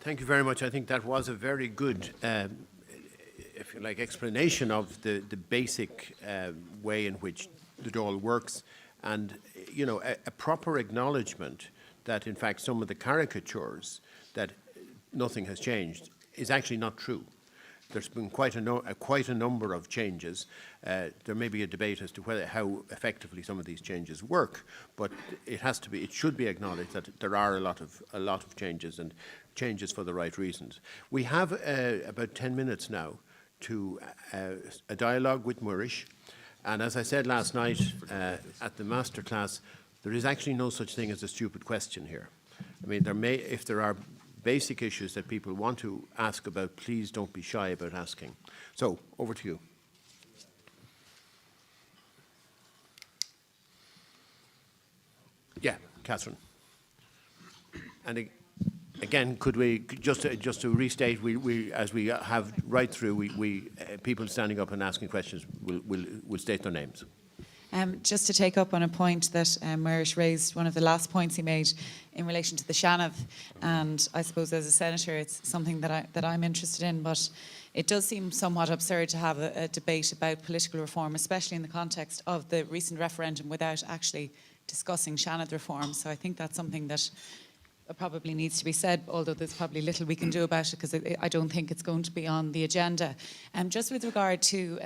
Thank you very much. I think that was a very good, if you like, explanation of the basic way in which the Dáil works, and a proper acknowledgement that in fact some of the caricatures that nothing has changed is actually not true. There's been quite a number of changes. There may be a debate as to how effectively some of these changes work, but it should be acknowledged that there are a lot of changes, and changes for the right reasons. We have about 10 minutes now to a dialogue with Muris, and as I said last night at the masterclass, there is actually no such thing as a stupid question here. I mean, if there are basic issues that people want to ask about, please don't be shy about asking. So, over to you. Yeah, Catherine. And again, could we just to restate? We as we have right through, people standing up and asking questions will state their names. Just to take up on a point that Muris raised, one of the last points he made in relation to the Seanad, and I suppose as a senator it's something that I'm interested in, but it does seem somewhat absurd to have a debate about political reform, especially in the context of the recent referendum, without actually discussing Seanad reform. So I think that's something that probably needs to be said, although there's probably little we can do about it, because I don't think it's going to be on the agenda. Just with regard to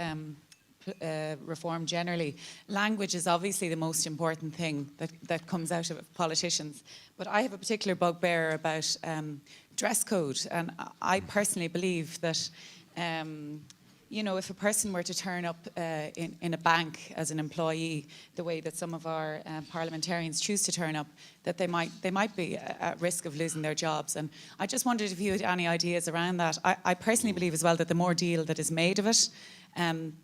reform generally, language is obviously the most important thing that comes out of politicians. But I have a particular bugbear about dress code, and I personally believe that if a person were to turn up in a bank as an employee, the way that some of our parliamentarians choose to turn up, that they might be at risk of losing their jobs. And I just wondered if you had any ideas around that. I personally believe as well that the more deal that is made of it,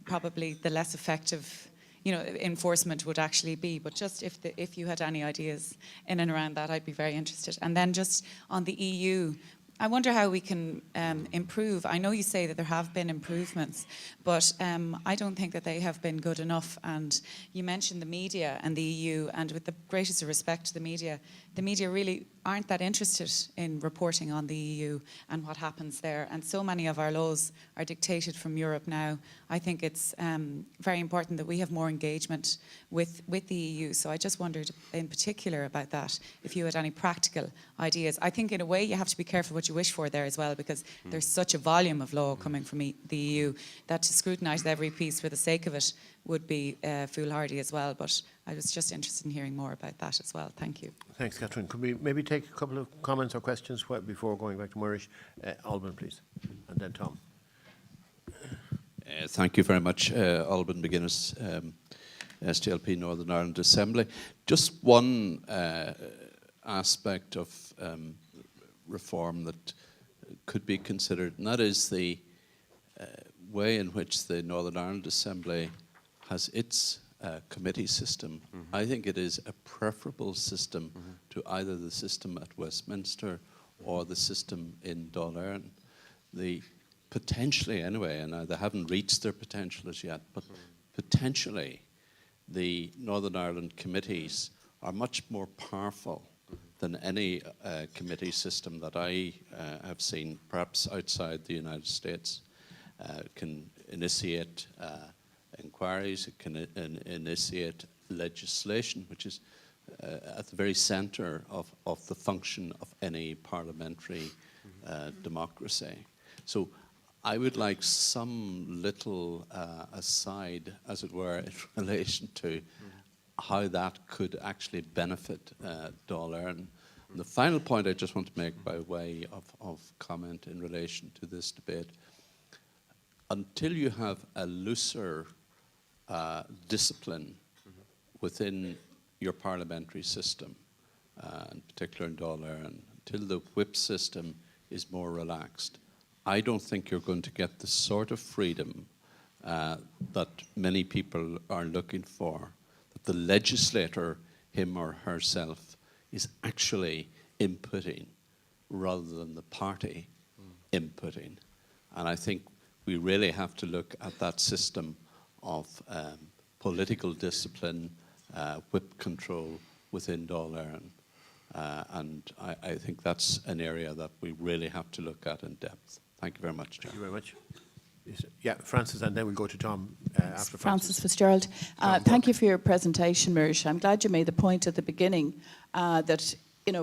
probably the less effective enforcement would actually be. But just if you had any ideas in and around that, I'd be very interested. And then just on the EU, I wonder how we can improve. I know you say that there have been improvements, but I don't think that they have been good enough. And you mentioned the media and the EU, and with the greatest respect to the media really aren't that interested in reporting on the EU and what happens there. And so many of our laws are dictated from Europe now. I think it's very important that we have more engagement with the EU. So I just wondered in particular about that, if you had any practical ideas. I think in a way you have to be careful what you wish for there as well, because there's such a volume of law coming from the EU that to scrutinise every piece for the sake of it would be foolhardy as well. But I was just interested in hearing more about that as well. Thank you. Thanks, Catherine. Could we maybe take a couple of comments or questions before going back to Muris? Alban, please, and then Tom. Thank you very much, Alban McGuinness, SDLP Northern Ireland Assembly. Just one aspect of reform that could be considered, and that is the way in which the Northern Ireland Assembly has its committee system. I think it is a preferable system to either the system at Westminster or the system in Dáil Éireann. The potentially anyway, and they haven't reached their potential as yet, but potentially the Northern Ireland committees are much more powerful than any committee system that I have seen, perhaps outside the United States. Can initiate inquiries, it can initiate legislation, which is at the very centre of the function of any parliamentary democracy. So I would like some little aside, as it were, in relation to how that could actually benefit Dáil Éireann. The final point I just want to make by way of comment in relation to this debate, until you have a looser discipline within your parliamentary system, in particular in Dáil Éireann, until the whip system is more relaxed, I don't think you're going to get the sort of freedom that many people are looking for, that the legislator, him or herself, is actually inputting rather than the party inputting. And I think we really have to look at that system of political discipline, whip control within Dáil Éireann. And I think that's an area that we really have to look at in depth. Thank you very much, Chair. Thank you very much. Yeah, Francis, and then we'll go to Tom after Francis Fitzgerald. Thank you for your presentation, Muris. I'm glad you made the point at the beginning that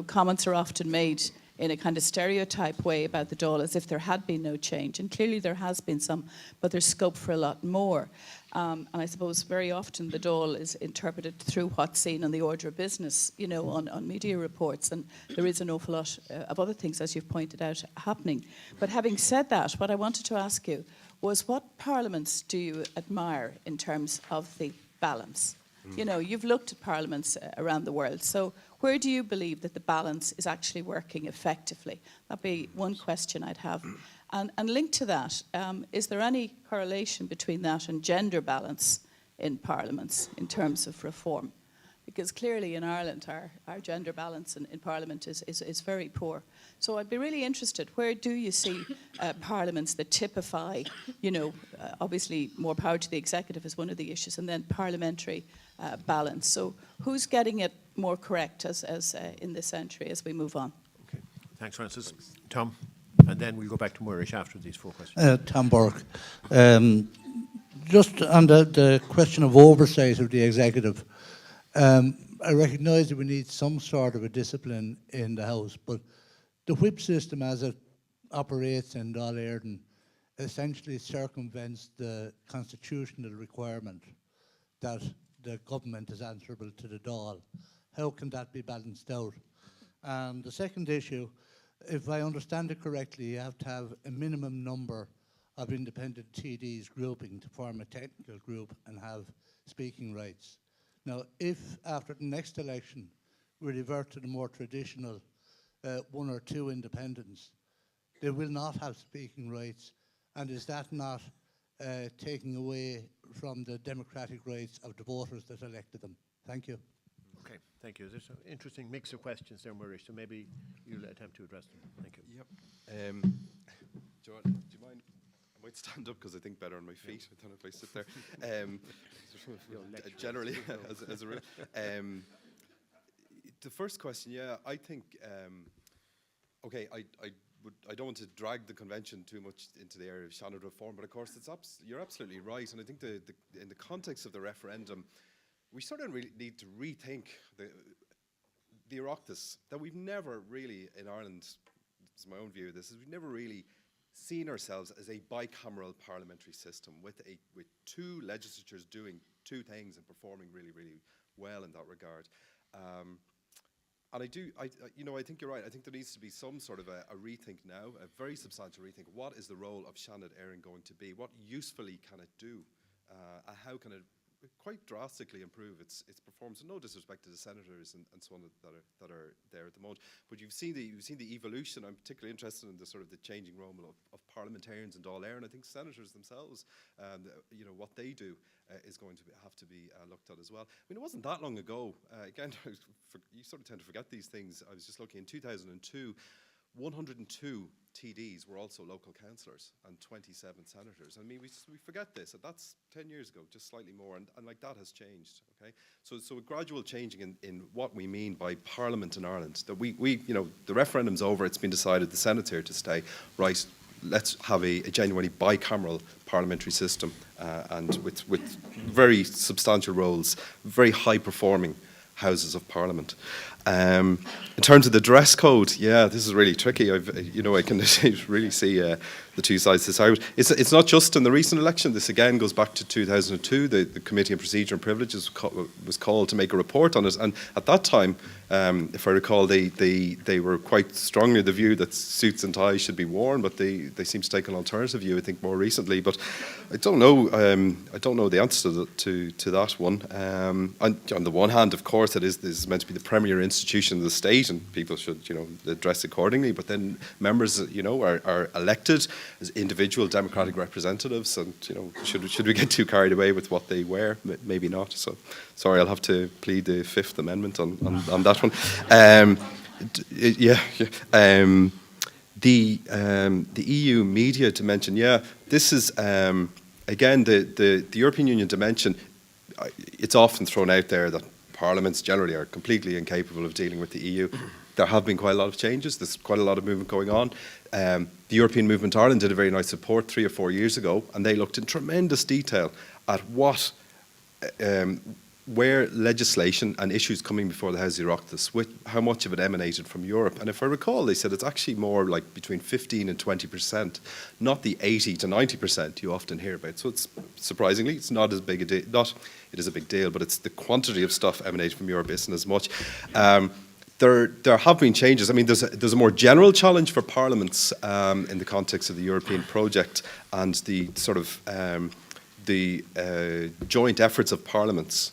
comments are often made in a kind of stereotype way about the Dáil as if there had been no change. And clearly there has been some, but there's scope for a lot more. And I suppose very often the Dáil is interpreted through what's seen on the order of business, on media reports. And there is an awful lot of other things, as you've pointed out, happening. But having said that, what I wanted to ask you was, what parliaments do you admire in terms of the balance? You've looked at parliaments around the world. So where do you believe that the balance is actually working effectively? That'd be one question I'd have. And linked to that, is there any correlation between that and gender balance in parliaments in terms of reform? Because clearly in Ireland, our gender balance in Parliament is very poor. So I'd be really interested, where do you see parliaments that typify, obviously more power to the executive is one of the issues, and then parliamentary balance. So who's getting it more correct as in this century as we move on? Okay, thanks, Francis. Tom, and then we'll go back to Muris after these 4 questions. Tom Burke. Just on the question of oversight of the executive, I recognise that we need some sort of a discipline in the House, but the whip system as it operates in Dáil Éireann essentially circumvents the constitutional requirement that the government is answerable to the Dáil. How can that be balanced out? And the second issue, if I understand it correctly, you have to have a minimum number of independent TDs grouping to form a technical group and have speaking rights. Now, if after the next election we revert to the more traditional 1 or 2 independents, they will not have speaking rights, and is that not taking away from the democratic rights of the voters that elected them? Thank you. Okay, thank you. There's an interesting mix of questions there, Muris, so maybe you'll attempt to address them. Thank you. Yep. Jordan, do you mind? I might stand up because I think better on my feet than if I sit there. Generally, as a rule. The first question, yeah, I think, okay, I don't want to drag the convention too much into the area of Seanad reform, but of course you're absolutely right, and I think in the context of the referendum, we sort of really need to rethink the Oireachtas, that we've never really in Ireland, this is my own view of this, is we've never really seen ourselves as a bicameral parliamentary system with 2 legislatures doing 2 things and performing really, really well in that regard. And I think you're right. I think there needs to be some sort of a rethink now, a very substantial rethink. What is the role of Seanad Éireann going to be? What usefully can it do? How can it quite drastically improve its performance? And no disrespect to the senators and so on that are there at the moment, but you've seen the evolution. I'm particularly interested in the sort of the changing role of parliamentarians in Dáil Éireann. I think senators themselves, what they do is going to have to be looked at as well. I mean, it wasn't that long ago. Again, you sort of tend to forget these things. I was just looking in 2002. 102 TDs were also local councillors and 27 senators. I mean, we forget this. That's 10 years ago, just slightly more, and like that has changed. Okay, so a gradual changing in what we mean by Parliament in Ireland. That we the referendum's over. It's been decided. The Senate's here to stay. Right. Let's have a genuinely bicameral parliamentary system, and with very substantial roles, very high performing Houses of Parliament. In terms of the dress code, yeah, this is really tricky. I can really see the 2 sides to this argument. It's not just in the recent election. This again goes back to 2002. The Committee on Procedure and Privileges was called to make a report on it, and at that time, if I recall, they were quite strongly of the view that suits and ties should be worn, but they seem to take an alternative view, I think, more recently. But I don't know. I don't know the answer to that one. On the one hand, of course, this is meant to be the premier institution of the state, and people should, dress accordingly. But then members, are elected as individual democratic representatives, and should we get too carried away with what they wear? Maybe not. So, sorry, I'll have to plead the Fifth Amendment on that one. The EU media dimension. Yeah, this is again the European Union dimension. It's often thrown out there that parliaments generally are completely incapable of dealing with the EU. There have been quite a lot of changes. There's quite a lot of movement going on. The European Movement Ireland did a very nice report 3 or 4 years ago, and they looked in tremendous detail at where legislation and issues coming before the House of Oireachtas, how much of it emanated from Europe. And if I recall, they said it's actually more like between 15 and 20%, not the 80 to 90% you often hear about. So it's surprisingly, it's not as big a deal. It is a big deal, but it's the quantity of stuff emanating from Europe isn't as much. There have been changes. I mean, there's a more general challenge for parliaments in the context of the European project and the sort of joint efforts of parliaments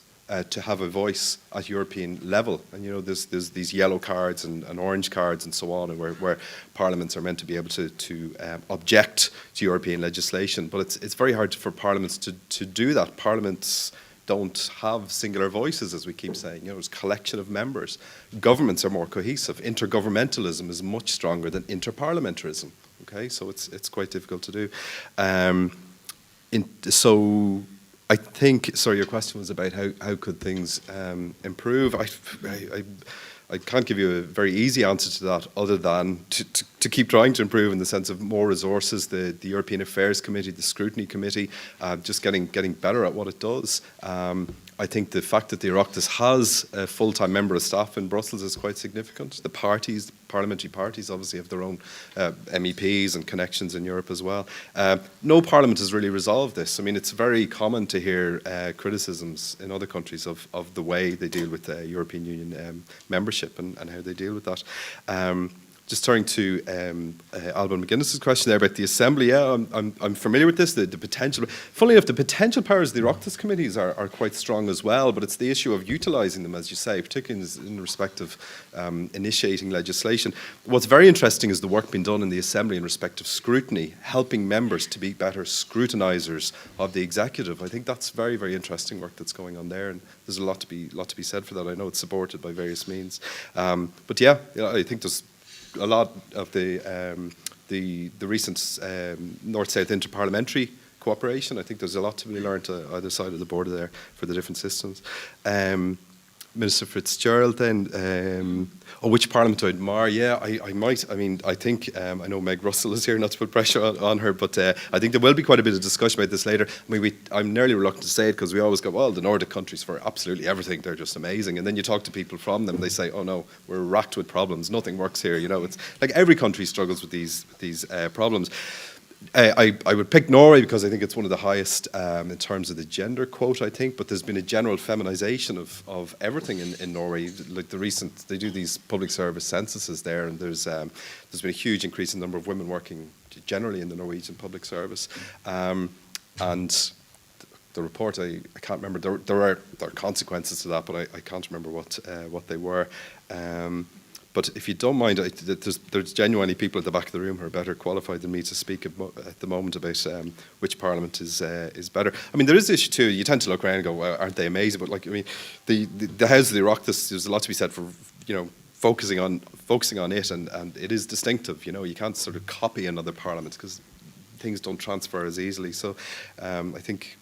to have a voice at European level. And there's these yellow cards and orange cards and so on, and where parliaments are meant to be able to object to European legislation. But it's very hard for parliaments to do that. Parliaments don't have singular voices, as we keep saying. It's a collection of members. Governments are more cohesive. Intergovernmentalism is much stronger than interparliamentarism. Okay, so it's quite difficult to do. So I think, sorry, your question was about how could things improve. I can't give you a very easy answer to that, other than to keep trying to improve in the sense of more resources. The European Affairs Committee, the Scrutiny Committee, just getting better at what it does. I think the fact that the Oireachtas has a full-time member of staff in Brussels is quite significant. The parliamentary parties obviously have their own MEPs and connections in Europe as well. No parliament has really resolved this. I mean, it's very common to hear criticisms in other countries of the way they deal with European Union membership and how they deal with that. Just turning to Alban McGuinness's question there about the Assembly, yeah, I'm familiar with this. The potential, funnily enough, the potential powers of the Oireachtas committees are quite strong as well, but it's the issue of utilising them, as you say, particularly in respect of initiating legislation. What's very interesting is the work being done in the Assembly in respect of scrutiny, helping members to be better scrutinisers of the executive. I think that's very, very interesting work that's going on there, and there's a lot to be said for that. I know it's supported by various means, but yeah, I think there's a lot of the recent North-South interparliamentary cooperation. I think there's a lot to be learned to either side of the border there for the different systems. Minister Fitzgerald then, which parliament I admire? Yeah, I might. I mean, I think, I know Meg Russell is here, not to put pressure on her, but I think there will be quite a bit of discussion about this later. I mean, I'm nearly reluctant to say it because we always go, well, the Nordic countries for absolutely everything, they're just amazing. And then you talk to people from them, they say, oh no, we're racked with problems, nothing works here. It's like every country struggles with these problems. I would pick Norway because I think it's one of the highest in terms of the gender quote, I think, but there's been a general feminisation of everything in Norway. Like they do these public service censuses there, and there's been a huge increase in the number of women working generally in the Norwegian public service. And the report, I can't remember, there are consequences to that, but I can't remember what they were. But if you don't mind, there's genuinely people at the back of the room who are better qualified than me to speak at the moment about which parliament is better. I mean, there is this issue too. You tend to look around and go, well, aren't they amazing? But like, I mean, the House of the Oireachtas, there's a lot to be said for, focusing on it, and it is distinctive. You can't sort of copy another parliament because things don't transfer as easily. So I think,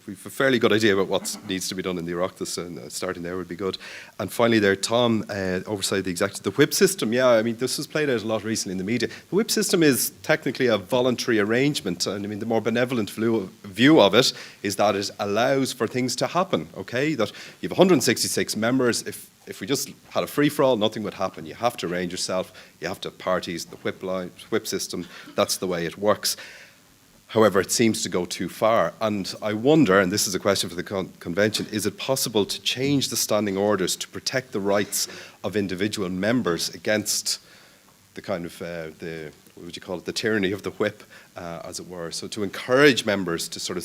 we've a fairly good idea about what needs to be done in the Oireachtas, and starting there would be good. And finally there, Tom, oversight of the executive. The whip system, yeah, I mean, this was played out a lot recently in the media. The whip system is technically a voluntary arrangement, and I mean, the more benevolent view of it is that it allows for things to happen, okay? That you have 166 members. If we just had a free-for-all, nothing would happen. You have to arrange yourself. You have to have parties, the whip system. That's the way it works. However, it seems to go too far. And I wonder, and this is a question for the convention, is it possible to change the standing orders to protect the rights of individual members against the kind of, what would you call it, the tyranny of the whip, as it were? So to encourage members to sort of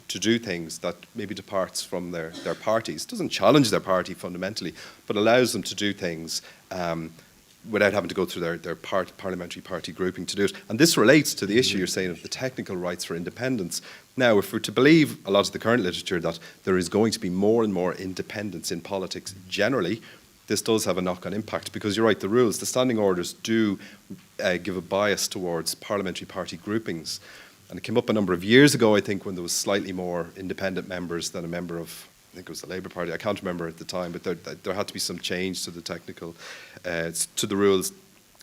to do things that maybe departs from their parties, doesn't challenge their party fundamentally, but allows them to do things without having to go through their parliamentary party grouping to do it. And this relates to the issue you're saying of the technical rights for independence. Now, if we're to believe a lot of the current literature that there is going to be more and more independence in politics generally, this does have a knock-on impact, because you're right, the rules, the standing orders do give a bias towards parliamentary party groupings. And it came up a number of years ago, I think, when there was slightly more independent members than a member of think it was the Labour Party, I can't remember at the time, but there had to be some change to the technical, to the rules,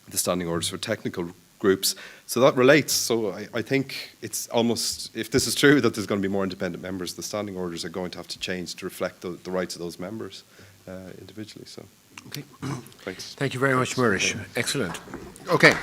the standing orders for technical groups. So that relates. So I think it's almost, if this is true that there's going to be more independent members, the standing orders are going to have to change to reflect the rights of those members individually. So, Okay. thanks. Thank you very much, Muris. Excellent. Okay.